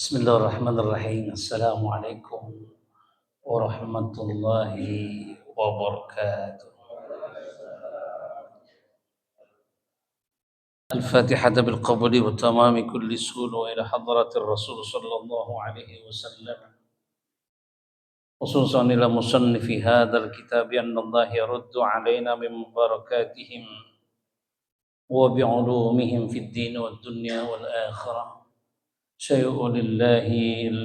Bismillahirrahmanirrahim. Assalamualaikum warahmatullahi wabarakatuh. الفاتحة بالقبول وتمام كل سهول وإلى حضرة الرسول صلى الله عليه وسلم خصوصا إلى مصنف هذا الكتاب أن الله يرد علينا من بركاتهم وبعلومهم في الدين والدنيا والآخرة شيء لله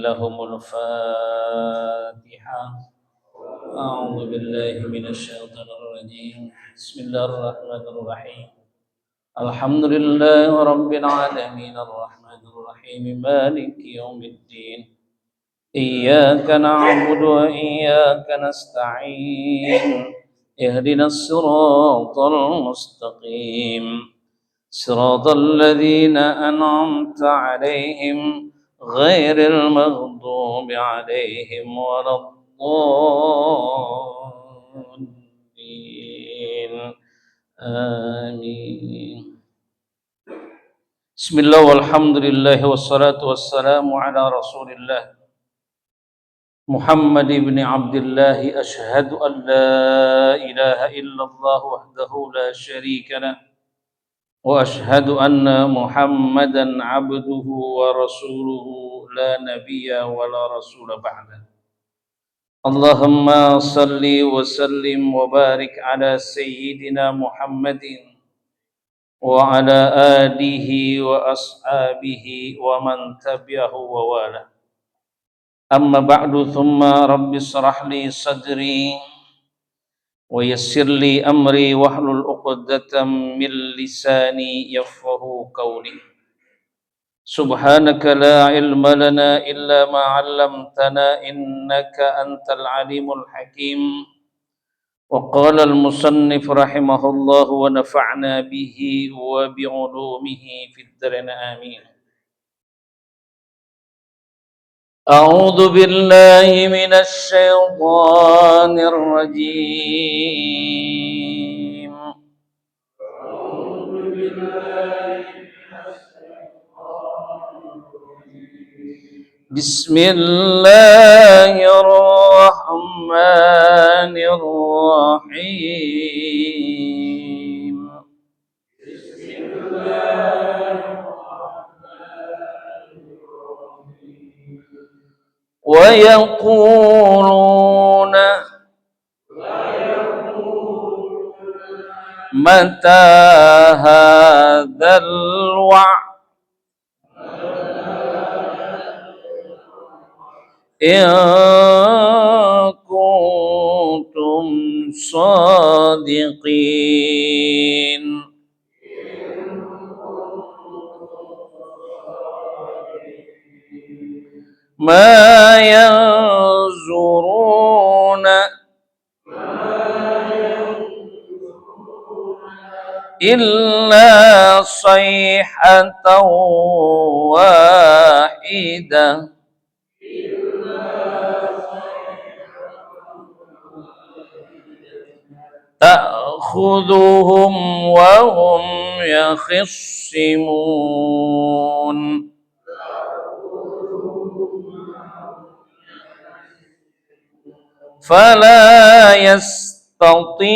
لهم الفاتحة. أعوذ بالله من الشيطان الرجيم. بسم الله الرحمن الرحيم. الحمد لله رب العالمين الرحمن الرحيم مالك يوم الدين إياك نعبد وإياك نستعين اهدنا الصراط المستقيم صراط الذين أنعمت عليهم غير المغضوب عليهم ولا الضالين آمين. بسم الله والحمد لله والصلاة والسلام على رسول الله محمد بن عبد الله أشهد أن لا إله إلا الله وحده لا شريك له وأشهد أن محمدا عبده ورسوله لا نبي ولا رسول بعده. اللهم صل وسلم وبارك على سيدنا محمد وعلى آله وأصحابه ومن تبعه ووالاه. أما بعد ثم رب اشرح لي صدري ويسر لي أمري واحلل عقدة من لساني يفقه قولي. سبحانك لا علم لنا إلا ما علمتنا إنك أنت العليم الحكيم. وقال المصنف رحمه الله ونفعنا به وبعلومه في الدارين آمين. أعوذ بالله من الشيطان الرجيم. بسم الله الرحمن الرحيم. ويقولون متى هذا الوعد إن كنتم صادقين. ما ينظرون إلا صيحة واحدة تأخذهم وهم يخصمون. فلا يستطيعون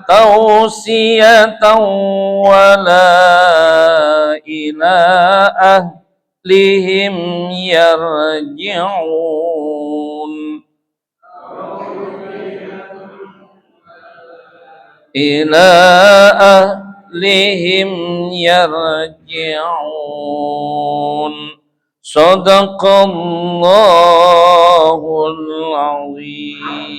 توصية ولا إلى أهلهم يرجعون. إلى أهلهم يرجعون. صدق الله العظيم.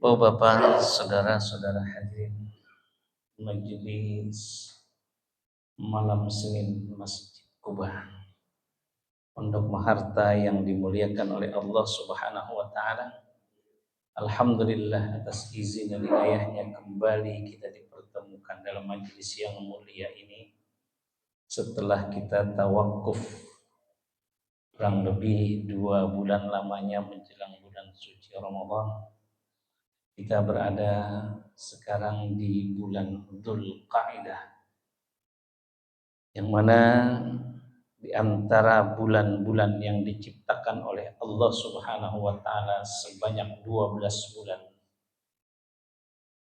Bapak-bapak, saudara-saudara hadirin majelis malam Senin Masjid Kuba Pondok Maharta yang dimuliakan oleh Allah Subhanahu wa taala. Alhamdulillah atas izin dan hidayahnya kembali kita dipertemukan dalam majelis yang mulia ini setelah kita tawakuf kurang lebih 2 bulan lamanya menjelang bulan suci Ramadan. Kita berada sekarang di bulan Dzulqa'dah, yang mana di antara bulan-bulan yang diciptakan oleh Allah Subhanahu wa taala sebanyak 12 bulan.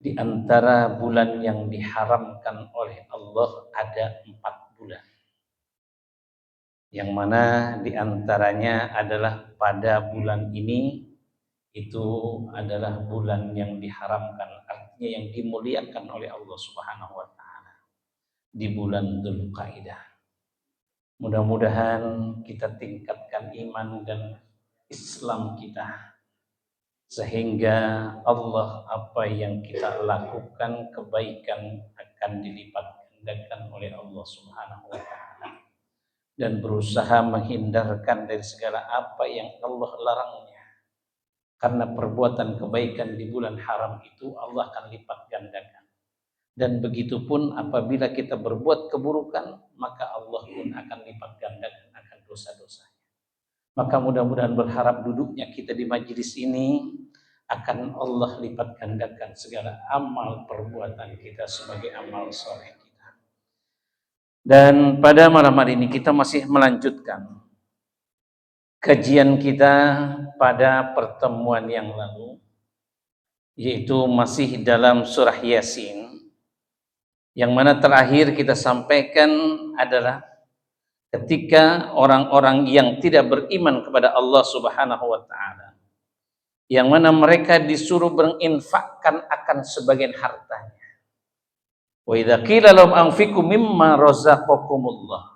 Di antara bulan yang diharamkan oleh Allah ada 4 bulan. Yang mana di antaranya adalah pada bulan ini itu adalah bulan yang diharamkan, artinya yang dimuliakan oleh Allah Subhanahu wa taala di bulan Dzulqa'dah. Mudah-mudahan kita tingkatkan iman dan Islam kita, sehingga Allah apa yang kita lakukan kebaikan akan dilipat gandakan oleh Allah Subhanahu wa taala, dan berusaha menghindarkan dari segala apa yang Allah larangnya. Karena perbuatan kebaikan di bulan haram itu Allah akan lipat gandakan. Dan begitu pun apabila kita berbuat keburukan, maka Allah pun akan lipat gandakan akan dosa-dosanya. Maka mudah-mudahan berharap duduknya kita di majelis ini akan Allah lipat gandakan segala amal perbuatan kita sebagai amal soleh kita. Dan pada malam hari ini kita masih melanjutkan kajian kita pada pertemuan yang lalu, yaitu masih dalam surah Yasin. Yang mana terakhir kita sampaikan adalah ketika orang-orang yang tidak beriman kepada Allah Subhanahu wa taala, yang mana mereka disuruh berinfakkan akan sebagian hartanya. Wa idza qila lahum anfiqu mimma razaqakumullah.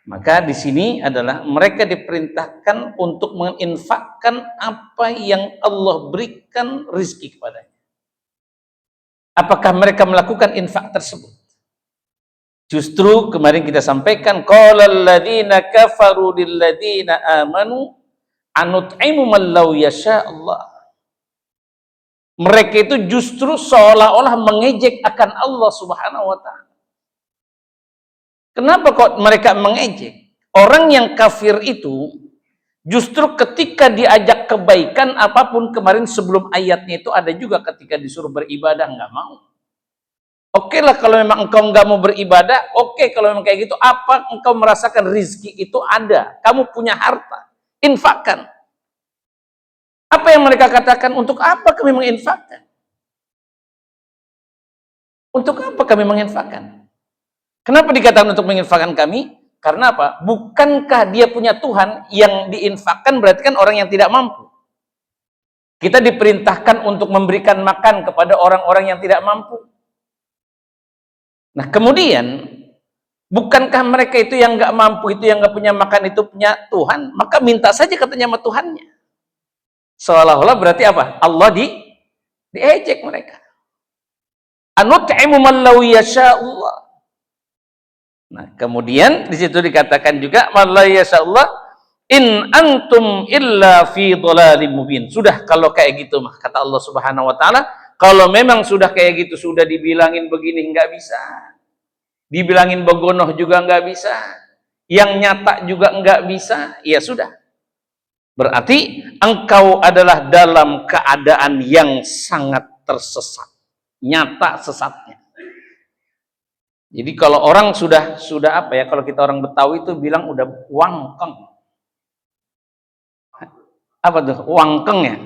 Maka di sini adalah mereka diperintahkan untuk menginfakkan apa yang Allah berikan rezeki kepadanya. Apakah mereka melakukan infak tersebut? Justru kemarin kita sampaikan, qalal ladzina kafaru lil ladzina amanu anut'imu man law yasha Allah. Mereka itu justru seolah-olah mengejek akan Allah Subhanahu wa taala. Kenapa kok mereka mengejek? Orang yang kafir itu justru ketika diajak kebaikan apapun, kemarin sebelum ayatnya itu ada juga ketika disuruh beribadah nggak mau. Oke lah kalau memang engkau nggak mau beribadah, oke kalau memang kayak gitu, apa engkau merasakan rizki itu ada, kamu punya harta, infakkan. Apa yang mereka katakan? Untuk apa kami menginfakkan? Untuk apa kami menginfakkan? Kenapa dikatakan untuk menginfakkan kami? Karena apa? Bukankah dia punya Tuhan yang diinfakkan berarti kan orang yang tidak mampu. Kita diperintahkan untuk memberikan makan kepada orang-orang yang tidak mampu. Nah kemudian, bukankah mereka itu yang nggak mampu, itu yang nggak punya makan, itu punya Tuhan? Maka minta saja katanya sama Tuhannya. Seolah-olah berarti apa? Allah diejek mereka. Anut'imu man law yasha Allah. Nah, kemudian di situ dikatakan juga malaya Allah in antum illa fi dhalalim mubin. Sudah kalau kayak gitu mah kata Allah Subhanahu wa taala, kalau memang sudah kayak gitu, sudah dibilangin begini nggak bisa. Dibilangin begonoh juga nggak bisa. Yang nyata juga nggak bisa, ya sudah. Berarti engkau adalah dalam keadaan yang sangat tersesat. Nyata sesatnya. Jadi kalau orang sudah apa ya, kalau kita orang Betawi itu bilang udah wangkeng. Apa tuh? Wangkeng ya?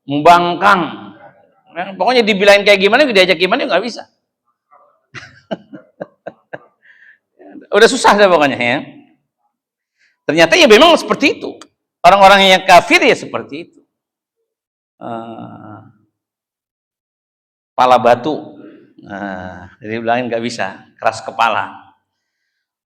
Membangkang. Nah, pokoknya dibilangin kayak gimana, diajak gimana nggak bisa. Udah susah deh pokoknya ya. Ternyata ya memang seperti itu. Orang-orang yang kafir ya seperti itu. Kepala batu. Nah, jadi bilangin nggak bisa, keras kepala.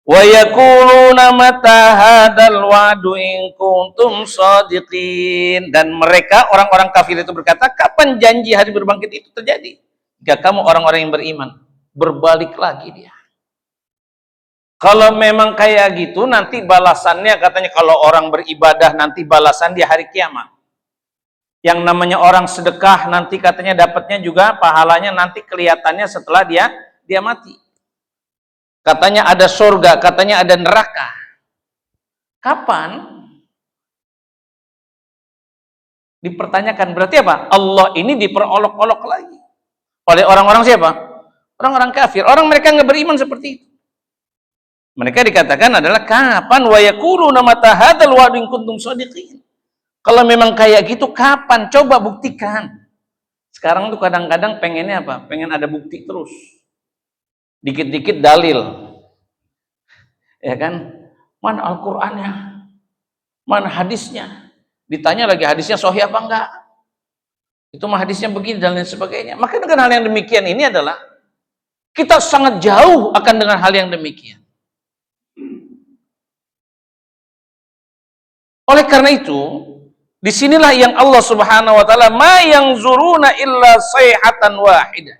Wa yaquluna mata hadzal wa'du in kuntum shadiqin. Dan mereka orang-orang kafir itu berkata, kapan janji hari berbangkit itu terjadi? Jika kamu orang-orang yang beriman, berbalik lagi dia. Kalau memang kayak gitu, nanti balasannya katanya kalau orang beribadah nanti balasan di hari kiamat. Yang namanya orang sedekah nanti katanya dapatnya juga pahalanya nanti kelihatannya setelah dia mati. Katanya ada surga, katanya ada neraka. Kapan? Dipertanyakan. Berarti apa? Allah ini diperolok-olok lagi oleh orang-orang siapa? Orang-orang kafir. Orang mereka nggak beriman seperti itu. Mereka dikatakan adalah kapan wa yaquluna mata hadzal wa'du in kuntum shadiqin. Kalau memang kayak gitu kapan? Coba buktikan. Sekarang tuh kadang-kadang pengennya apa? Pengen ada bukti terus. Dikit-dikit dalil. Ya kan? Mana Al-Qur'annya? Mana hadisnya? Ditanya lagi hadisnya sahih apa enggak? Itu mah hadisnya begini dan lain sebagainya. Maka dengan hal yang demikian ini adalah kita sangat jauh akan dengan hal yang demikian. Oleh karena itu, disinilah yang Allah Subhanahu wa taala ma yanzuruna illa sayhatan wahidah.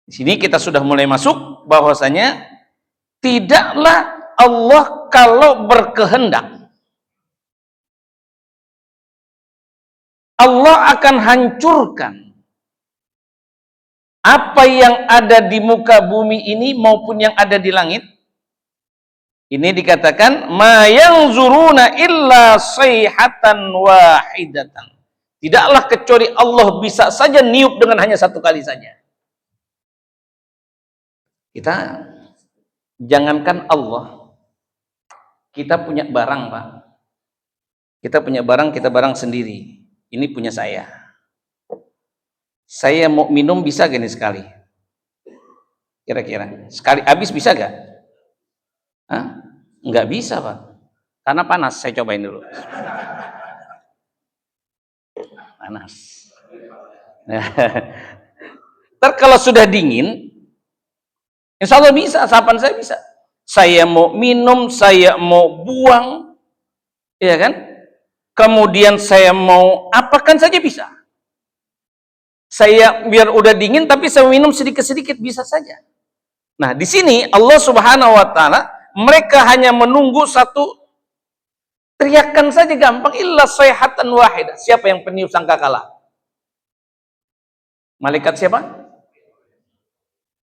Di sini kita sudah mulai masuk bahwasanya tidaklah Allah kalau berkehendak Allah akan hancurkan apa yang ada di muka bumi ini maupun yang ada di langit. Ini dikatakan ma yanzuruna illa sayhatan wahidatan. Tidaklah kecuali Allah bisa saja niup dengan hanya satu kali saja. Kita jangankan Allah, kita punya barang, Pak. Kita punya barang, kita barang sendiri. Ini punya saya. Saya mau minum bisa gini sekali? Kira-kira sekali habis bisa gak? Hah? Nggak bisa, Pak. Karena panas. Saya cobain dulu. Panas. Ntar kalau sudah dingin, insya Allah bisa. Sapan saya bisa. Saya mau minum, saya mau buang, ya kan? Kemudian saya mau apakan saja bisa. Saya biar udah dingin, tapi saya minum sedikit-sedikit bisa saja. Nah, di sini Allah Subhanahu wa taala mereka hanya menunggu satu teriakan saja gampang, illa sayhatan wahidah. Siapa yang peniup sangkakala? Malaikat siapa?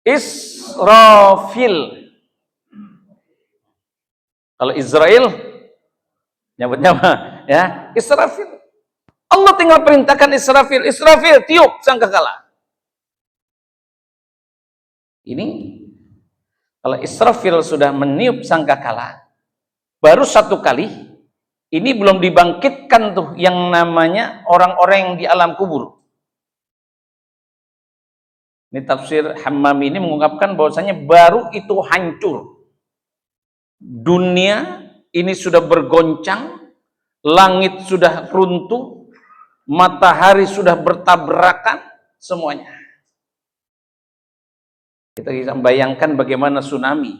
Israfil. Kalau Israel nyebutnya apa? Ya, Israfil. Allah tinggal perintahkan Israfil, Israfil tiup sangkakala. Ini kalau Israfil sudah meniup sangkakala, baru satu kali, ini belum dibangkitkan tuh yang namanya orang-orang yang di alam kubur. Ini tafsir Hammami ini mengungkapkan bahwasanya baru itu hancur. Dunia ini sudah bergoncang, langit sudah runtuh, matahari sudah bertabrakan, semuanya. Kita bisa bayangkan bagaimana tsunami.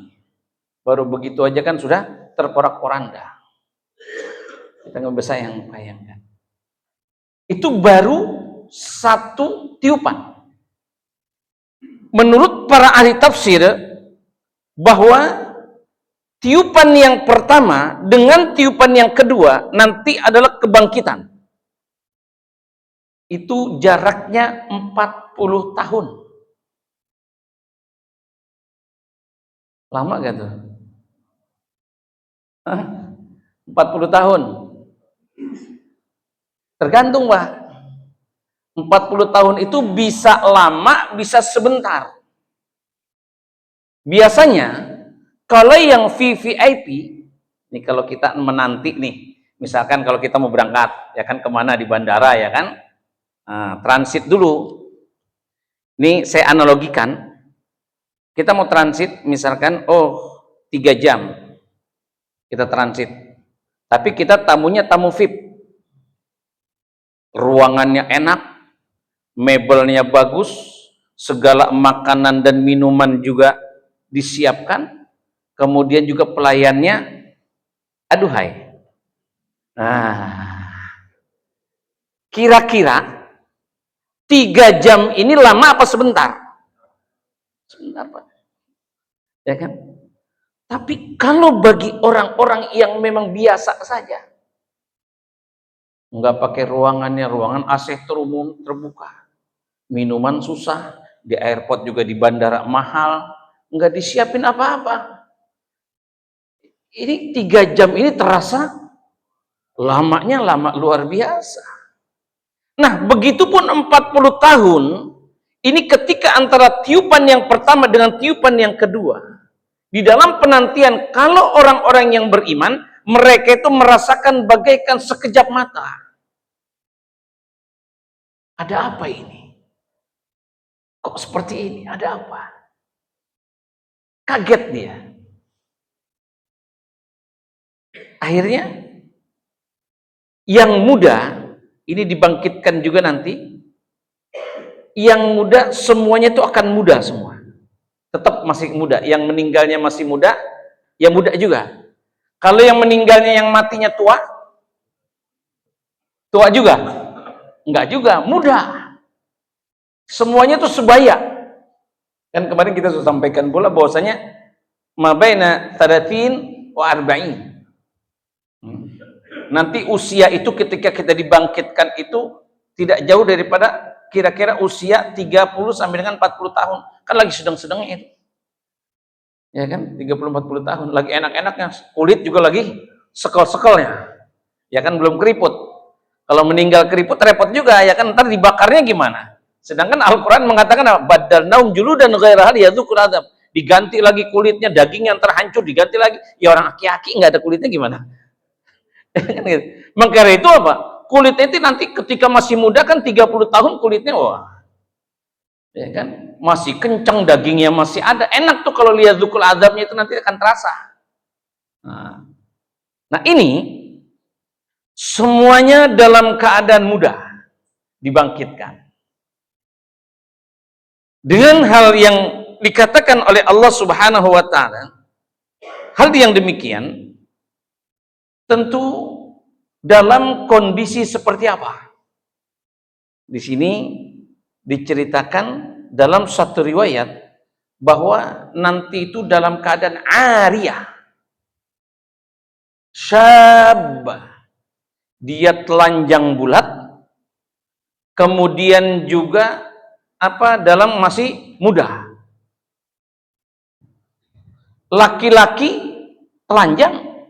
Baru begitu aja kan sudah terporak-poranda. Kita nggak bisa yang bayangkan. Itu baru satu tiupan. Menurut para ahli tafsir, bahwa tiupan yang pertama dengan tiupan yang kedua nanti adalah kebangkitan. Itu jaraknya 40 tahun. Lama gak tuh? 40 tahun. Tergantung, Pak. 40 tahun itu bisa lama, bisa sebentar. Biasanya, kalau yang VVIP, nih kalau kita menanti nih, misalkan kalau kita mau berangkat, ya kan kemana di bandara, ya kan? Nah, transit dulu. Ini saya analogikan, kita mau transit, misalkan, 3 jam kita transit. Tapi kita tamunya tamu VIP. Ruangannya enak, mebelnya bagus, segala makanan dan minuman juga disiapkan, kemudian juga pelayannya aduhai. Nah, kira-kira 3 jam ini lama apa sebentar? Sebentar, Pak. Ya kan? Tapi kalau bagi orang-orang yang memang biasa saja, nggak pakai ruangannya, ruangan AC terbuka, minuman susah, di airport juga di bandara mahal, nggak disiapin apa-apa. Ini 3 jam ini terasa lamanya lama luar biasa. Nah, begitupun 40 tahun, ini ketika antara tiupan yang pertama dengan tiupan yang kedua, di dalam penantian, kalau orang-orang yang beriman, mereka itu merasakan bagaikan sekejap mata. Ada apa ini? Kok seperti ini? Ada apa? Kaget dia. Akhirnya, yang muda, ini dibangkitkan juga nanti, yang muda semuanya itu akan muda semua. Tetap masih muda. Yang meninggalnya masih muda, ya muda juga. Kalau yang meninggalnya yang matinya tua, tua juga? Enggak juga, muda. Semuanya itu sebaya. Kan kemarin kita sudah sampaikan pula bahwasanya mabaina 30 wa 40. Nanti usia itu ketika kita dibangkitkan itu tidak jauh daripada kira-kira usia 30 sampai dengan 40 tahun. Kan lagi sedang-sedangnya itu. Ya kan? 30-40 tahun. Lagi enak-enaknya. Kulit juga lagi sekel-sekelnya. Ya kan? Belum keriput. Kalau meninggal keriput repot juga. Ya kan? Ntar dibakarnya gimana? Sedangkan Al-Quran mengatakan badalnaum juludan ghairaha liyadzuqul adzab. Diganti lagi kulitnya, daging yang terhancur diganti lagi. Ya orang aki-aki nggak ada kulitnya gimana? Maka itu apa? Kulitnya itu nanti ketika masih muda kan 30 tahun kulitnya wah. Ya kan? Masih kencang, dagingnya masih ada. Enak tuh kalau lihat dzukul adzabnya itu nanti akan terasa. Nah, ini semuanya dalam keadaan mudah dibangkitkan. Dengan hal yang dikatakan oleh Allah Subhanahu wa taala, hal yang demikian tentu dalam kondisi seperti apa? Di sini diceritakan dalam satu riwayat bahwa nanti itu dalam keadaan ariyah, syab, dia telanjang bulat, kemudian juga dalam masih muda. Laki-laki telanjang,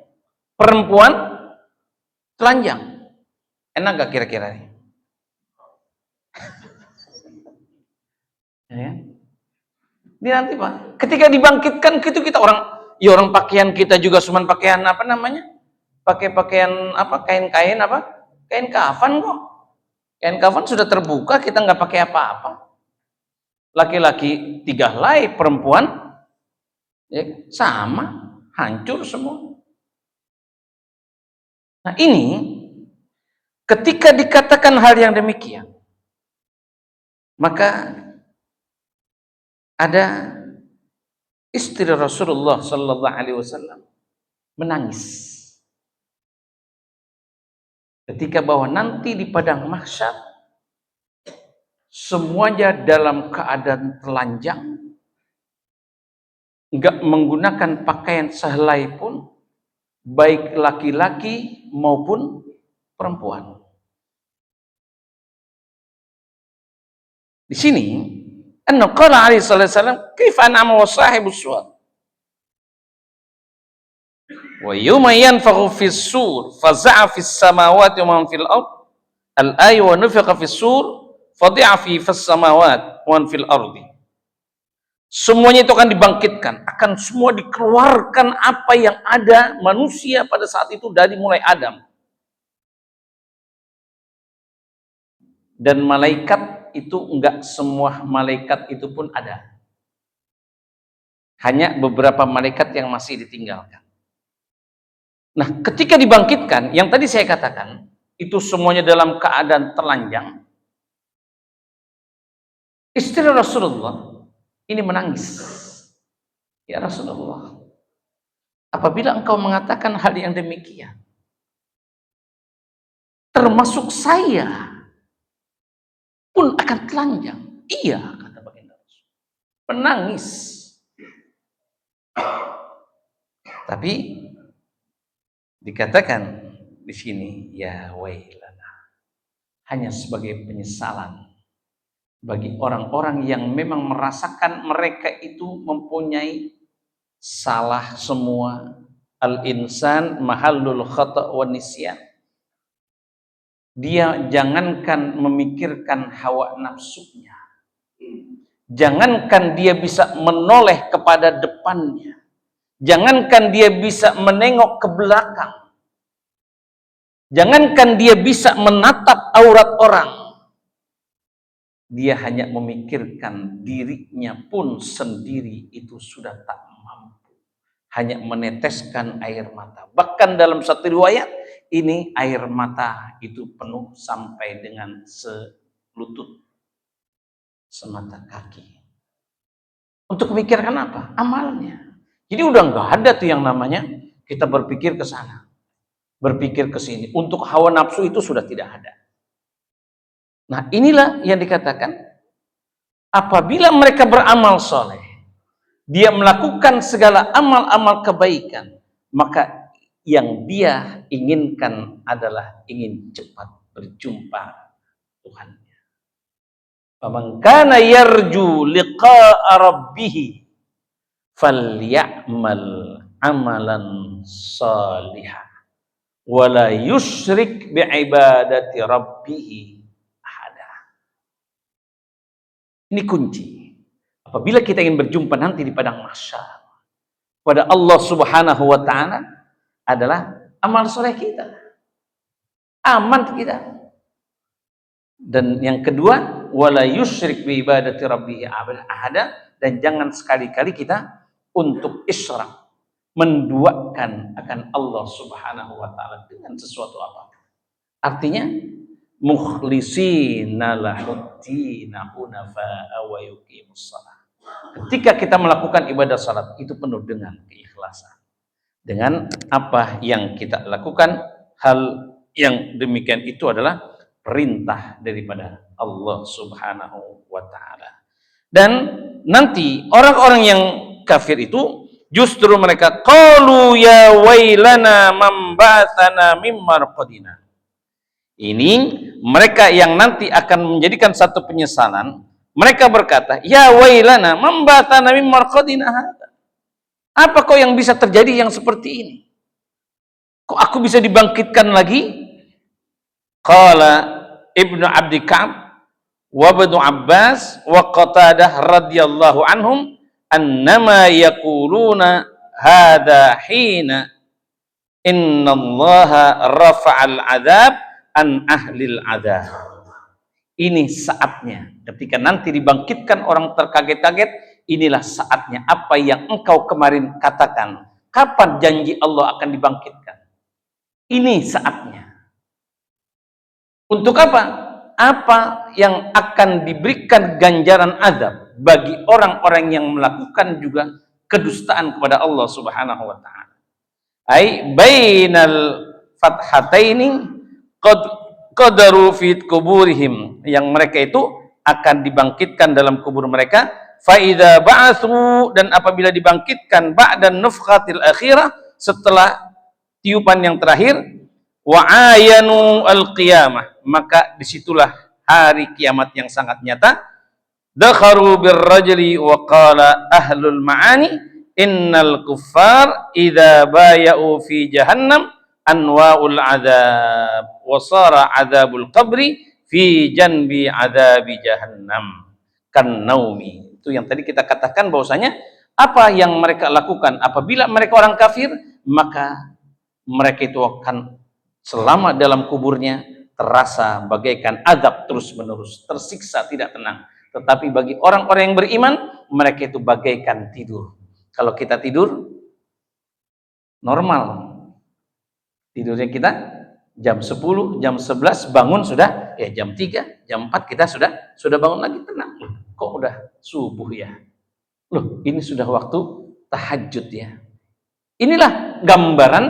perempuan telanjang. Enak gak kira-kira ini? Ya. Ini nanti Pak, ketika dibangkitkan gitu kita orang pakaian kita juga cuman pakaian pakai pakaian kain-kain kain kafan kok. Kain kafan sudah terbuka, kita nggak pakai apa-apa. Laki-laki 3 helai, perempuan ya, sama, hancur semua. Nah ini ketika dikatakan hal yang demikian, maka ada istri Rasulullah Sallallahu Alaihi Wasallam menangis ketika bahwa nanti di padang mahsyar semuanya dalam keadaan telanjang, enggak menggunakan pakaian sehelai pun, baik laki-laki maupun perempuan. Di sini anna qala alaihi wasallam kaifa an'ama wa sahibus suwad wa yawma yanfakhu fis sur faza'a fis samawati wa man fil ard al-ayat wa nufiqa fis sur fadi'a fi fis samawati wa man fil ardi. Semuanya itu akan dibangkitkan, akan semua dikeluarkan apa yang ada manusia pada saat itu dari mulai Adam. Dan malaikat itu enggak semua malaikat itu pun ada. Hanya beberapa malaikat yang masih ditinggalkan. Nah, ketika dibangkitkan, yang tadi saya katakan, itu semuanya dalam keadaan telanjang. Istri Rasulullah ini menangis. Ya Rasulullah, apabila engkau mengatakan hal yang demikian, termasuk saya pun akan telanjang. Iya, kata baginda Rasul. Menangis. Tapi dikatakan di sini, ya wailana, hanya sebagai penyesalan bagi orang-orang yang memang merasakan mereka itu mempunyai salah semua, Al-insan mahallul khata' wa nisyan. Dia jangankan memikirkan hawa nafsunya, jangankan dia bisa menoleh kepada depannya, jangankan dia bisa menengok ke belakang, jangankan dia bisa menatap aurat orang, dia hanya memikirkan dirinya pun sendiri itu sudah tak mampu, hanya meneteskan air mata. Bahkan dalam satu riwayat ini air mata itu penuh sampai dengan selutut, semata kaki. Untuk memikirkan apa? Amalnya. Jadi udah nggak ada tuh yang namanya kita berpikir ke sana, berpikir ke sini. Untuk hawa nafsu itu sudah tidak ada. Nah, inilah yang dikatakan apabila mereka beramal soleh, dia melakukan segala amal-amal kebaikan, maka yang dia inginkan adalah ingin cepat berjumpa Tuhannya. Faman kana yarju liqa'a rabbih falyamal amalan salihah wala yusyrik bi'ibadati rabbih ahada. Ini kunci. Apabila kita ingin berjumpa nanti di padang mahsyar pada Allah Subhanahu wa taala adalah amal soleh kita, aman kita. Dan yang kedua, wala yusyrik bi ibadati rabbih ahada, dan jangan sekali-kali kita untuk isyrak, menduakan akan Allah Subhanahu wa taala dengan sesuatu apa. Artinya mukhlisina lahuddina hunafa'a wa yuqimus shalah. Ketika kita melakukan ibadah salat itu penuh dengan keikhlasan. Dengan apa yang kita lakukan, hal yang demikian itu adalah perintah daripada Allah Subhanahu wa taala. Dan nanti orang-orang yang kafir itu justru mereka qalu ya wailana man ba'atsana mim marqadina. Ini mereka yang nanti akan menjadikan satu penyesalan. Mereka berkata, ya wailana man ba'atsana mim marqadina hadza. Apa kok yang bisa terjadi yang seperti ini? Kok aku bisa dibangkitkan lagi? Qala Ibnu Abdi Ka'ab wa Ibnu Abbas wa Qatadah radhiyallahu anhum annama yaquluna hadza hina innallaha rafa'al adzab an ahlil adzab. Ini saatnya ketika nanti dibangkitkan orang terkaget-kaget, inilah saatnya apa yang engkau kemarin katakan. Kapan janji Allah akan dibangkitkan? Ini saatnya. Untuk apa? Apa yang akan diberikan ganjaran azab bagi orang-orang yang melakukan juga kedustaan kepada Allah Subhanahu wa taala. Ai bainal fathataini qadaru fi kuburihim, yang mereka itu akan dibangkitkan dalam kubur mereka. Fa idza ba'atsu, dan apabila dibangkitkan ba'dan nufkhatil akhirah, setelah tiupan yang terakhir, wa ayanu al-qiyamah, maka disitulah hari kiamat yang sangat nyata. Dakharu birrajuli wa qala ahlul ma'ani innal kuffar idza baya'u fi jahannam anwa'ul adzab wa sara adzabul qabri fi janbi adzabi jahannam kan naumi. Itu yang tadi kita katakan bahwasanya apa yang mereka lakukan apabila mereka orang kafir, maka mereka itu akan selama dalam kuburnya terasa bagaikan azab terus-menerus, tersiksa tidak tenang. Tetapi bagi orang-orang yang beriman, mereka itu bagaikan tidur. Kalau kita tidur normal, tidurnya kita jam 10, jam 11 bangun sudah ya jam 3, jam 4 kita sudah bangun lagi tenang. Kok udah subuh ya? Loh, ini sudah waktu tahajud ya. Inilah gambaran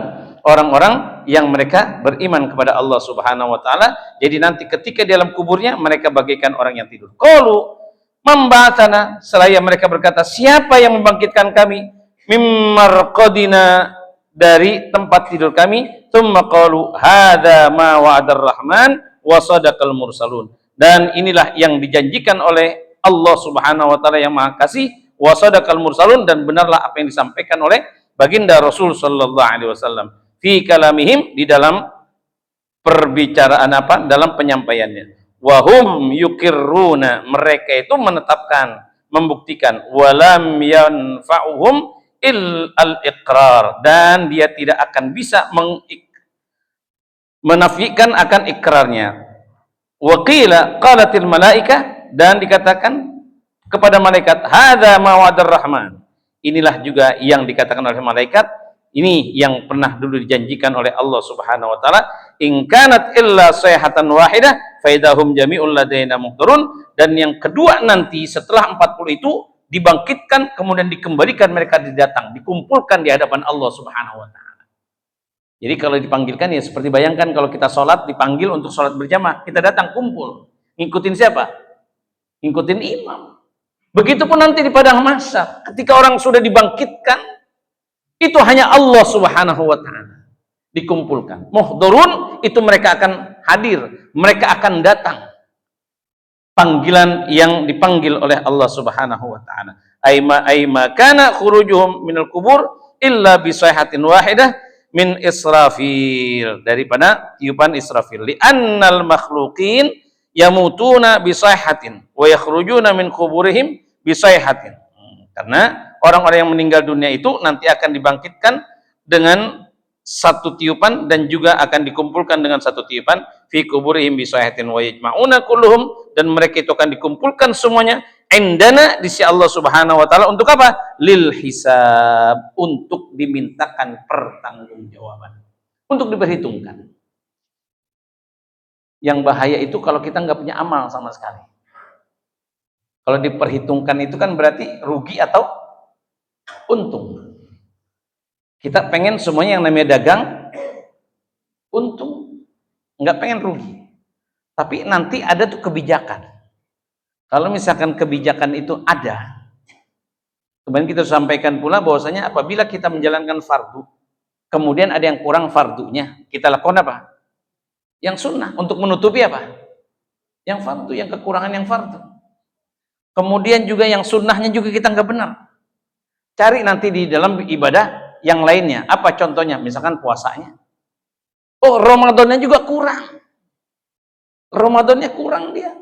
orang-orang yang mereka beriman kepada Allah Subhanahu wa taala. Jadi nanti ketika di dalam kuburnya mereka bagaikan orang yang tidur. Qalu membatana, selaya mereka berkata, siapa yang membangkitkan kami mimmarqadina, dari tempat tidur kami. Tsumma qalu hadza ma wa'adar rahman wa sadaqal mursalun, dan inilah yang dijanjikan oleh Allah Subhanahu wa taala yang Maha Kasih, wa sadaqal mursalun, dan benarlah apa yang disampaikan oleh baginda Rasul sallallahu alaihi wasallam fi kalamihim, di dalam perbicaraan apa, dalam penyampaiannya. Wahum yukirruna, mereka itu menetapkan, membuktikan, walam yanfa'uhum al-iqrar, dan dia tidak akan bisa menafikan akan ikrarnya. Waqila qalatil malaika, dan dikatakan kepada malaikat, hadza ma wa'adar rahman, inilah juga yang dikatakan oleh malaikat, ini yang pernah dulu dijanjikan oleh Allah Subhanahu wa taala, in kanat illa sayhatan wahidah fa idahum jami'un ladaina muhdarun, dan yang kedua nanti setelah 40 itu dibangkitkan, kemudian dikembalikan mereka didatang, dikumpulkan di hadapan Allah Subhanahu wa taala. Jadi kalau dipanggilkan ya seperti bayangkan kalau kita sholat, dipanggil untuk sholat berjamaah, kita datang kumpul, ngikutin siapa? Ngikutin imam. Begitupun nanti di padang mahsyar, ketika orang sudah dibangkitkan, itu hanya Allah Subhanahu wa taala dikumpulkan. Muhdurun, itu mereka akan hadir, mereka akan datang. Panggilan yang dipanggil oleh Allah Subhanahu wa taala. Aima kana khurujuhum minal kubur illa bi sayhatin wahidah min Israfil, daripada tiupan Israfil. Li annal makhluqin yamutuna bi sayhatin wa yakhrujuna min kuburihim bi sayhatin. Karena orang-orang yang meninggal dunia itu nanti akan dibangkitkan dengan satu tiupan, dan juga akan dikumpulkan dengan satu tiupan, fi kuburihim bi sayhatin wa yajma'una kulluhum, dan mereka itu akan dikumpulkan semuanya indana di sisi Allah Subhanahu wa taala, untuk apa? Lil hisab, untuk dimintakan pertanggungjawaban, untuk diperhitungkan. Yang bahaya itu kalau kita nggak punya amal sama sekali. Kalau diperhitungkan itu kan berarti rugi atau untung. Kita pengen semuanya yang namanya dagang untung, nggak pengen rugi. Tapi nanti ada tuh kebijakan. Kalau misalkan kebijakan itu ada, kemarin kita sampaikan pula bahwasanya apabila kita menjalankan fardu, kemudian ada yang kurang fardunya, kita lakukan apa? Yang sunnah, untuk menutupi apa? Yang fardu, yang kekurangan yang fardu. Kemudian juga yang sunnahnya juga kita nggak benar. Cari nanti di dalam ibadah yang lainnya. Apa contohnya? Misalkan puasanya. Oh, Ramadannya juga kurang. Ramadannya kurang dia.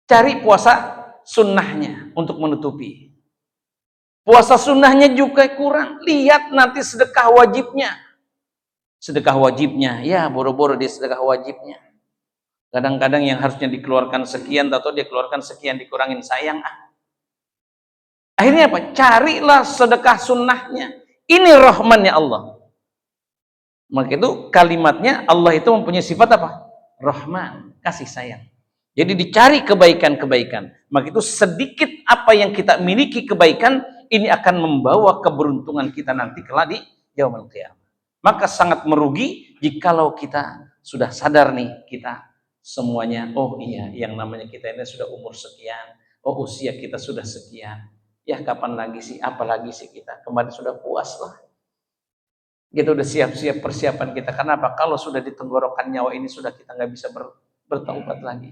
Cari puasa sunnahnya untuk menutupi. Puasa sunnahnya juga kurang. Lihat nanti sedekah wajibnya. Sedekah wajibnya. Ya, boro-boro dia sedekah wajibnya. Kadang-kadang yang harusnya dikeluarkan sekian, atau dia keluarkan sekian, dikurangin, sayang ah. Akhirnya apa? Carilah sedekah sunnahnya. Ini rahmannya Allah. Maka itu kalimatnya Allah itu mempunyai sifat apa? Rahman, kasih sayang. Jadi dicari kebaikan-kebaikan. Maka itu sedikit apa yang kita miliki kebaikan, ini akan membawa keberuntungan kita nanti kelak di yaumul qiyamah. Maka sangat merugi jikalau kita sudah sadar nih, kita semuanya, oh iya, yang namanya kita ini sudah umur sekian, oh usia kita sudah sekian. Ya kapan lagi sih, apalagi sih kita, kemarin sudah puas lah. Kita udah siap-siap persiapan kita. Kenapa? Kalau sudah di tenggorokan nyawa ini sudah kita nggak bisa bertaubat lagi.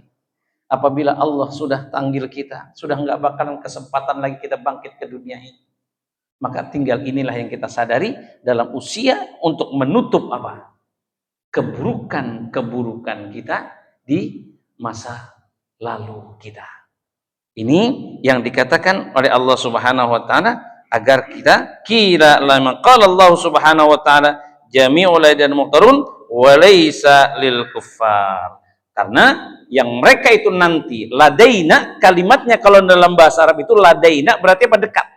Apabila Allah sudah panggil kita, sudah nggak bakalan kesempatan lagi kita bangkit ke dunia ini. Maka tinggal inilah yang kita sadari dalam usia untuk menutup apa? Keburukan-keburukan kita di masa lalu kita. Ini yang dikatakan oleh Allah Subhanahu wa taala agar kita kira lama qala Allah Subhanahu wa taala jami'ul laidan muqtarun wa laisa lil kuffar. Karena yang mereka itu nanti ladaina, kalimatnya kalau dalam bahasa Arab itu ladaina berarti apa? Dekat.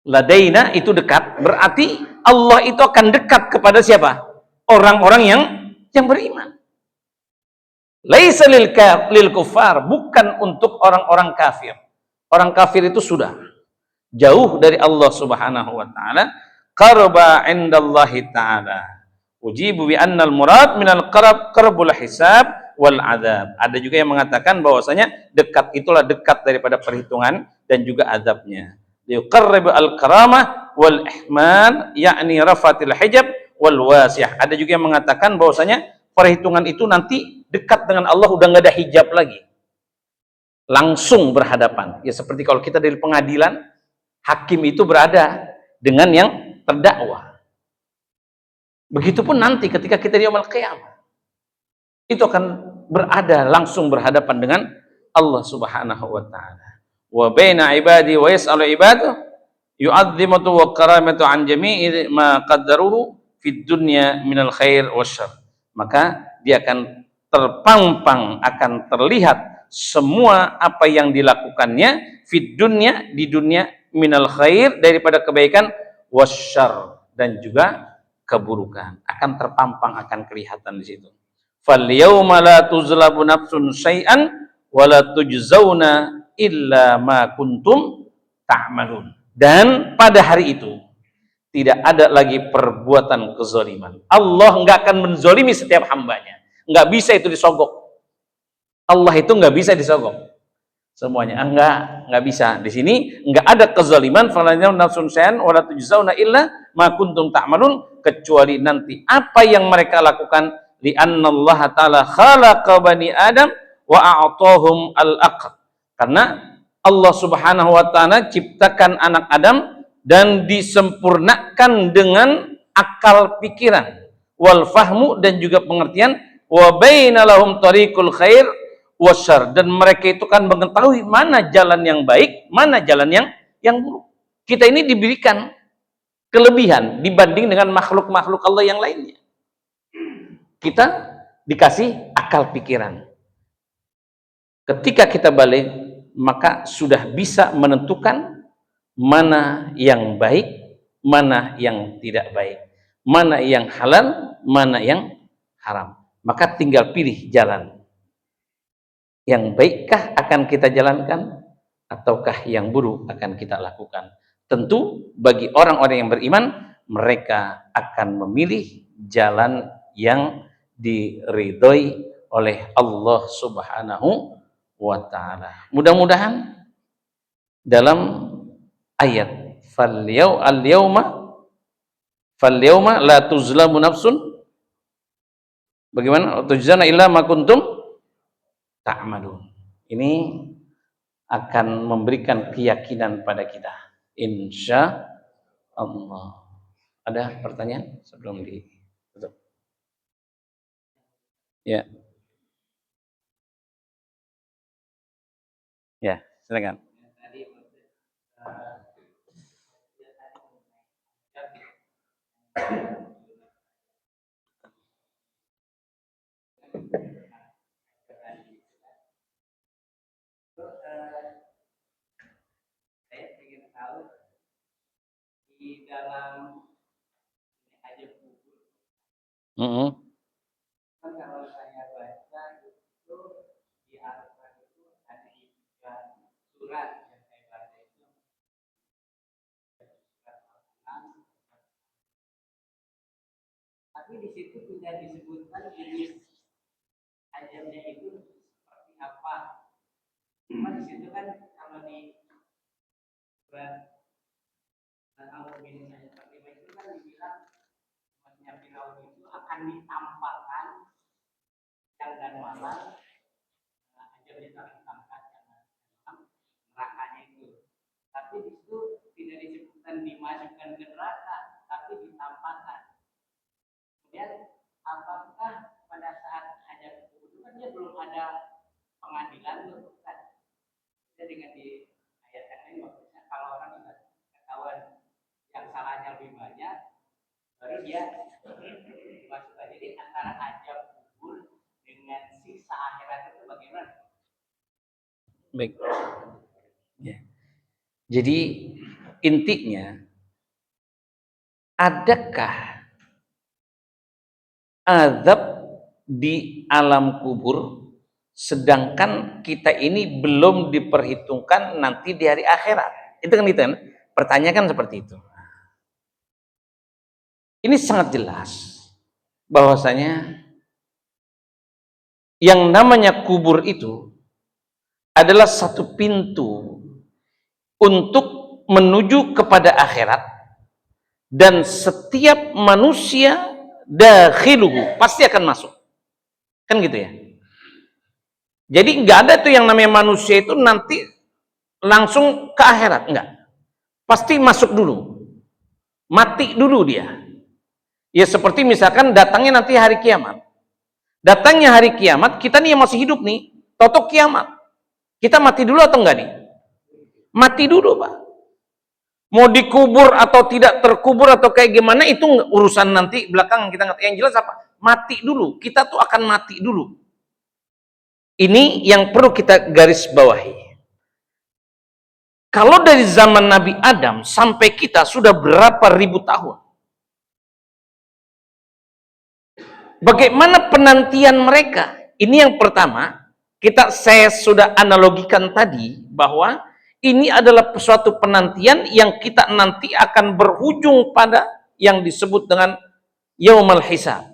Ladaina itu dekat, berarti Allah itu akan dekat kepada siapa? Orang-orang yang beriman. Laisa lil kufar, bukan untuk orang-orang kafir. Orang kafir itu sudah jauh dari Allah Subhanahu wa taala. Qarba indallahi taala. Ujibu bi annal murad minal qarbul hisab wal adzab. Ada juga yang mengatakan bahwasanya dekat itulah dekat daripada perhitungan dan juga azabnya. Yuqarribu al-karamah wal ihman, yakni rafatil hijab wal wasi'ah. Ada juga yang mengatakan bahwasanya perhitungan itu nanti dekat dengan Allah, udah nggak ada hijab lagi, langsung berhadapan. Ya seperti kalau kita dari pengadilan, Hakim itu berada dengan yang terdakwa. Begitupun nanti ketika kita di yaumul qiyamah, itu akan berada langsung berhadapan dengan Allah Subhanahu wa taala. Wa baina ibadi wa yas'alu ibadu yu'azzimatu wa karamatu an jami'i ma qaddaruhu fid dunya minal khair wasyarr. Maka dia akan terpampang, akan terlihat semua apa yang dilakukannya fid dunya, di dunia, minal khair, daripada kebaikan, wasyarr, dan juga keburukan akan terpampang, akan kelihatan di situ. Fal yauma la tuzlamu nafsun syai'an wa la tujzauna illa ma kuntum ta'malun. Dan pada hari itu tidak ada lagi perbuatan kezaliman. Allah enggak akan menzalimi setiap hambanya. Enggak bisa itu disogok. Allah itu enggak bisa disogok semuanya. Enggak bisa. Di sini enggak ada kezaliman, fala nafsun syai'an wa la tujzauna illa ma kuntum ta'malun, kecuali nanti apa yang mereka lakukan, li annallaha ta'ala khalaqa bani adam wa a'tahum al-aql. Karena Allah Subhanahu wa taala ciptakan anak Adam dan disempurnakan dengan akal pikiran, wal fahmu, dan juga pengertian, wa baina lahum tariqul khair wasyarr, dan mereka itu kan mengetahui mana jalan yang baik, mana jalan yang buruk. Kita ini diberikan kelebihan dibanding dengan makhluk-makhluk Allah yang lainnya. Kita dikasih akal pikiran. Ketika kita balik, maka sudah bisa menentukan mana yang baik, mana yang tidak baik, mana yang halal, mana yang haram. Maka tinggal pilih jalan. Yang baikkah akan kita jalankan, ataukah yang buruk akan kita lakukan? Tentu bagi orang-orang yang beriman, mereka akan memilih jalan yang diridhoi oleh Allah Subhanahu wa ta'ala. Mudah-mudahan dalam ayat al-yawma la tuzlamu nafsun, bagaimana? Tujzana illa ma kuntum ta'malun. Ini akan memberikan keyakinan pada kita, insya Allah. Ada pertanyaan sebelum ditutup? Ya. Ya, silakan. Saya ingin tahu di dalam aja kubur. Kan kalau saya baca itu di Al-Quran itu ada 3 surat yang saya baca itu. Tapi di situ tidak disebutkan jenis ajamnya itu seperti apa. Cuma di situ kan kalau di surat Al-Mu'minun ayat 45 itu kan dibilang umatnya Firaun itu akan ditampakkan siang dan malam, ajamnya itu akan ditampakkan nerakanya itu. Tapi di situ tidak disebutkan dimasukkan ke neraka, tapi ditampakkan. Kemudian apakah pada saat ajam itu kan dia belum ada pengadilan, belum kan? Jadi dengan di ayat yang lain maksudnya kalau orang sudah ketahuan yang salahnya lebih banyak, baru dia masuk. Jadi antara ajab kubur dengan siksa akhirat itu bagaimana? Baik. Ya. Jadi intinya, adakah azab di alam kubur sedangkan kita ini belum diperhitungkan nanti di hari akhirat? Itu kan gitu kan? Pertanyaan seperti itu. Ini sangat jelas bahwasanya yang namanya kubur itu adalah satu pintu untuk menuju kepada akhirat, dan setiap manusia dakhiluhu pasti akan masuk. Kan gitu ya. Jadi nggak ada tuh yang namanya manusia itu nanti langsung ke akhirat, enggak. Pasti masuk dulu, mati dulu dia. Ya seperti misalkan datangnya nanti hari kiamat. Datangnya hari kiamat, kita nih yang masih hidup nih, totok kiamat. Kita mati dulu atau enggak nih? Mati dulu, Pak. Mau dikubur atau tidak terkubur atau kayak gimana itu urusan nanti belakangan kita ngerti. Yang jelas apa? Mati dulu. Kita tuh akan mati dulu. Ini yang perlu kita garis bawahi. Kalau dari zaman Nabi Adam sampai kita sudah berapa ribu tahun. Bagaimana penantian mereka? Ini yang pertama, saya sudah analogikan tadi bahwa ini adalah suatu penantian yang kita nanti akan berujung pada yang disebut dengan Yaumul Hisab.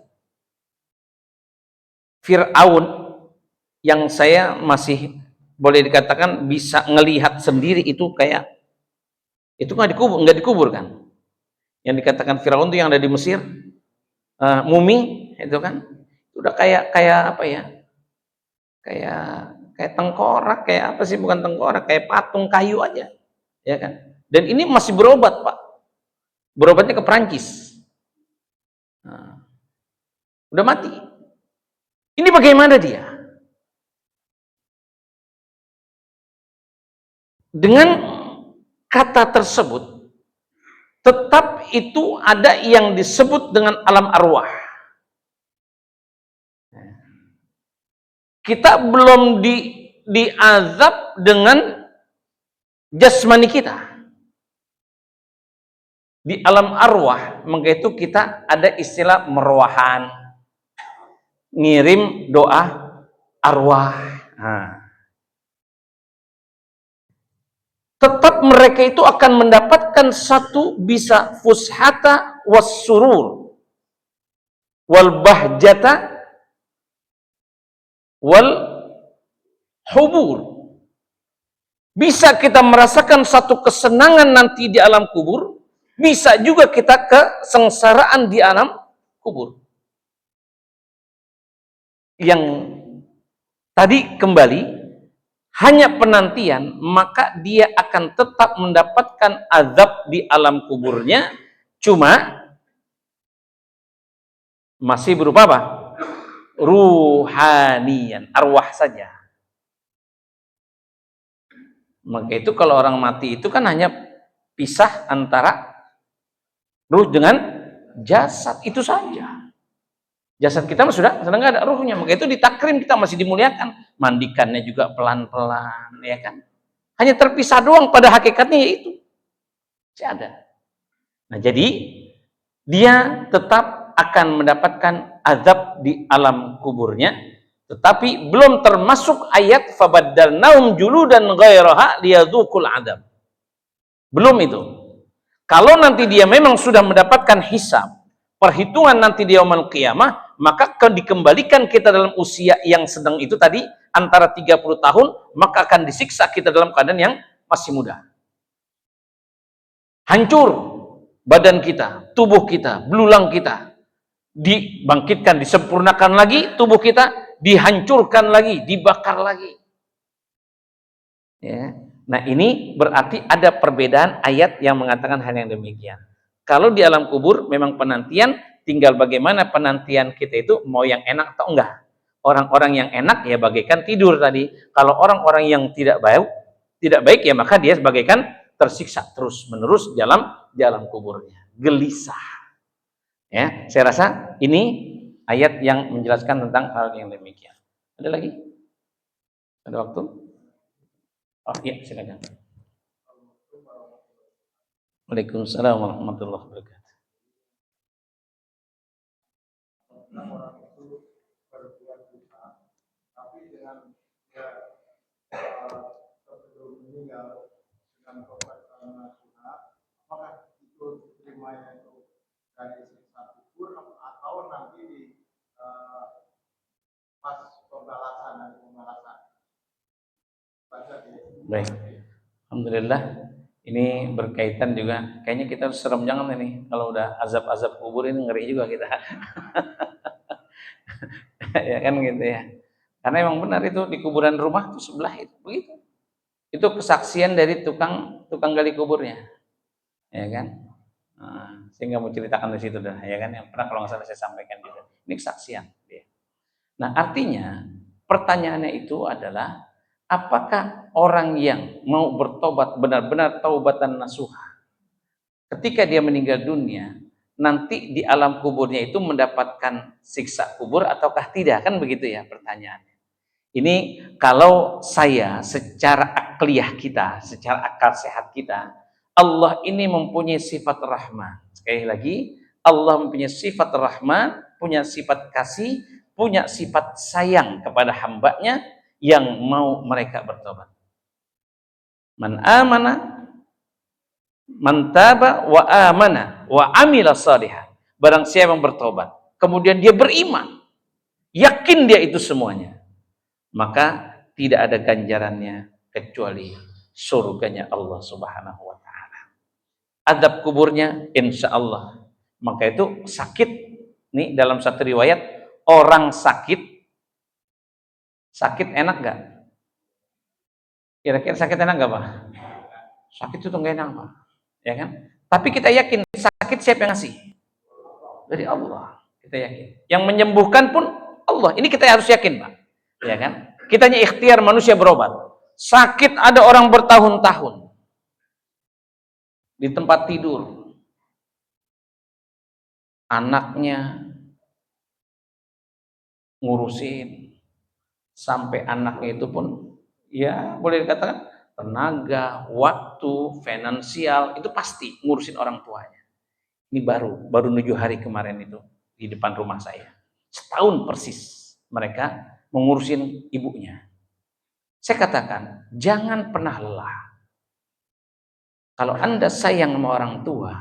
Fir'aun yang saya masih boleh dikatakan bisa ngelihat sendiri itu kayak itu nggak dikubur kan? Yang dikatakan Fir'aun itu yang ada di Mesir, mumi itu kan, udah kayak apa ya? Kayak tengkorak, kayak apa sih, bukan tengkorak, kayak patung kayu aja, ya kan? Dan ini masih berobat, Pak. Berobatnya ke Perancis. Nah, udah mati. Ini bagaimana dia? Dengan kata tersebut, tetap itu ada yang disebut dengan alam arwah. Kita belum diazab dengan jasmani kita. Di alam arwah, maka itu kita ada istilah merwahan, ngirim doa arwah. Nah. Tetap mereka itu akan mendapatkan satu bisa fushata was surur wal bahjata wal hubur. Bisa kita merasakan satu kesenangan nanti di alam kubur, bisa juga kita kesengsaraan di alam kubur. Yang tadi kembali hanya penantian, maka dia akan tetap mendapatkan azab di alam kuburnya, cuma masih berupa apa? Ruhanian, arwah saja. Maka itu kalau orang mati itu kan hanya pisah antara ruh dengan jasad, itu saja. Jasad kita sudah nggak ada ruhnya, maka itu ditakrim, kita masih dimuliakan, mandikannya juga pelan-pelan, ya kan? Hanya terpisah doang, pada hakikatnya yaitu masih ada. Nah, jadi dia tetap akan mendapatkan azab di alam kuburnya, tetapi belum termasuk ayat fabaddalnahum juludan ghairaha liyadzuqul adzab. Belum itu. Kalau nanti dia memang sudah mendapatkan hisab, perhitungan nanti di yaumul qiyamah, maka dikembalikan kita dalam usia yang sedang itu tadi, antara 30 tahun, maka akan disiksa kita dalam keadaan yang masih muda. Hancur badan kita, tubuh kita, belulang kita. Dibangkitkan, disempurnakan lagi tubuh kita, dihancurkan lagi, dibakar lagi. Ya. Nah, ini berarti ada perbedaan ayat yang mengatakan hal yang demikian. Kalau di alam kubur memang penantian, tinggal bagaimana penantian kita itu mau yang enak atau enggak. Orang-orang yang enak ya bagaikan tidur tadi. Kalau orang-orang yang tidak baik ya maka dia bagaikan tersiksa terus-menerus di alam kuburnya. Gelisah. Ya, saya rasa ini ayat yang menjelaskan tentang hal yang demikian. Ada lagi? Ada waktu? Oh iya, silakan. Waalaikumsalam warahmatullahi wabarakatuh. Orang itu berbuat dosa, tapi dengan sebelum meninggal dengan tobat dan nasuha, apakah itu diterimanya itu dari siksa kubur atau nanti di pas pembalasan? Baik, alhamdulillah. Ini berkaitan juga, kayaknya kita harus serem jangan ini. Kalau udah azab-azab kubur ini ngeri juga kita. Ya kan gitu ya. Karena emang benar itu di kuburan rumah itu sebelah itu begitu. Itu kesaksian dari tukang gali kuburnya. ya kan? Sehingga mau ceritakan di situ dah, ya kan? Yang pernah kalau nggak salah saya sampaikan juga. Ini kesaksian dia. Nah, artinya pertanyaannya itu adalah apakah orang yang mau bertobat benar-benar taubatan nasuha ketika dia meninggal dunia nanti di alam kuburnya itu mendapatkan siksa kubur ataukah tidak, kan begitu ya pertanyaannya. Ini kalau saya secara akliyah kita, secara akal sehat kita, Allah ini mempunyai sifat rahman. Sekali lagi, Allah mempunyai sifat rahman, punya sifat kasih, punya sifat sayang kepada hambanya yang mau mereka bertobat. Man amana, man taba wa amana wa amila salihan. Barang siapa yang bertobat, kemudian dia beriman, yakin dia itu semuanya, maka tidak ada ganjarannya kecuali surganya Allah Subhanahu wa taala. Adab kuburnya insya Allah. Maka itu sakit nih dalam satu riwayat, orang sakit enak gak? Kira-kira sakit enak gak, Pak? Sakit itu enggak enak, Pak. Ya kan? Tapi kita yakin sakit siapa yang ngasih? Dari Allah. Kita yakin. Yang menyembuhkan pun Allah. Ini kita harus yakin, Pak. Ya kan? Kitanya ikhtiar manusia berobat. Sakit ada orang bertahun-tahun di tempat tidur. Anaknya ngurusin sampai anaknya itu pun ya boleh dikatakan tenaga, waktu, finansial itu pasti ngurusin orang tuanya. Ini baru 7 hari kemarin itu di depan rumah saya. Setahun persis mereka mengurusin ibunya. Saya katakan, jangan pernah lelah. Kalau Anda sayang sama orang tua,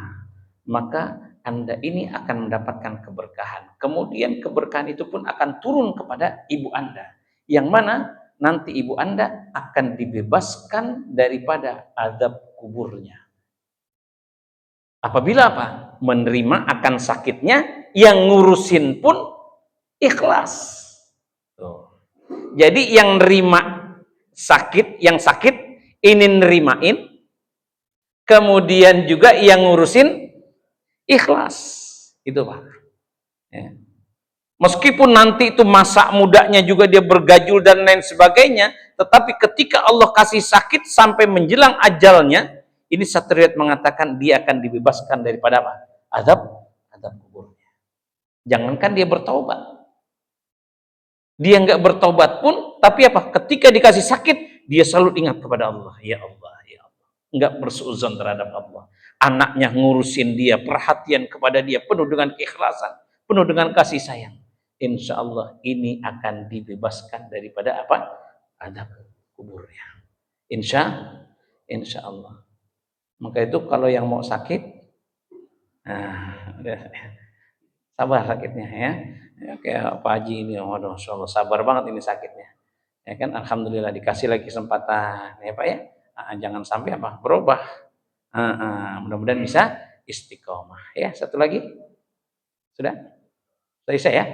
maka Anda ini akan mendapatkan keberkahan. Kemudian keberkahan itu pun akan turun kepada ibu Anda. Yang mana nanti ibu Anda akan dibebaskan daripada azab kuburnya. Apabila apa? Menerima akan sakitnya, yang ngurusin pun ikhlas. Tuh. Jadi yang nerima sakit, yang sakit ini nerimain, kemudian juga yang ngurusin ikhlas. Itu Pak. Ya. Meskipun nanti itu masa mudanya juga dia bergajul dan lain sebagainya, tetapi ketika Allah kasih sakit sampai menjelang ajalnya, ini satu riwayat mengatakan dia akan dibebaskan daripada apa? Azab kuburnya. Jangankan dia bertaubat. Dia nggak bertobat pun, tapi apa? Ketika dikasih sakit, dia selalu ingat kepada Allah. Ya Allah, ya Allah. Nggak bersuuzon terhadap Allah. Anaknya ngurusin dia, perhatian kepada dia, penuh dengan keikhlasan, penuh dengan kasih sayang. Insya Allah ini akan dibebaskan daripada apa? Azab kuburnya. Insya Allah. Maka itu kalau yang mau sakit, sabar sakitnya ya. Kayak Pak Haji ini, waduh, Masya Allah, sabar banget ini sakitnya. Ya kan, alhamdulillah dikasih lagi kesempatan, ya Pak ya. Jangan sampai apa berubah. Mudah-mudahan bisa istiqomah. Ya, satu lagi, sudah selesai ya.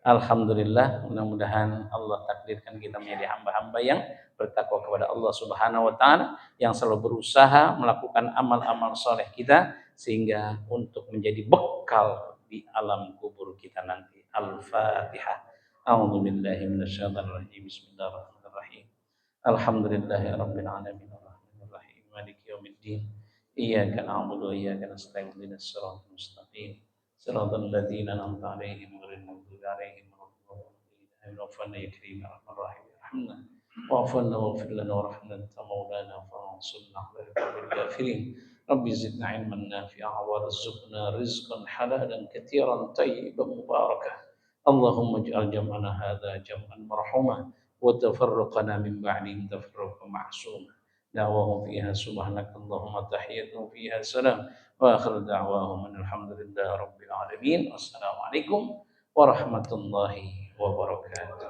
Alhamdulillah, mudah-mudahan Allah takdirkan kita menjadi hamba-hamba yang bertakwa kepada Allah Subhanahu wa taala, yang selalu berusaha melakukan amal-amal soleh kita sehingga untuk menjadi bekal di alam kubur kita nanti. Al-Fatihah. A'udzu billahi minasyaitonir rajim. Bismillahirrahmanirrahim. Alhamdulillahirabbil alamin arrahmanir rahim maliki yaumiddin. Iyyaka na'budu wa iyyaka nasta'in ihdinas siratal mustaqim. Siratal ladzina an'amta 'alaihim ghairil maghdubi 'alaihim waladdallin. Rabbana ya karim ya arhamar rahimin. واغفر لنا واغفر لنا وارحمنا انت مولانا فانصرنا على القوم الكافرين. رب زدنا علما نافعا وارزقنا رزقا حلالا كثيرا طيبا مباركا. اللهم اجعل جمعنا هذا جمعا مرحوما وتفرقنا من بعده تفرقا معصوما. دعواهم فيها سبحانك اللهم تحيتهم فيها سلام واخر دعواهم ان الحمد لله رب العالمين. السلام عليكم warahmatullahi wabarakatuh.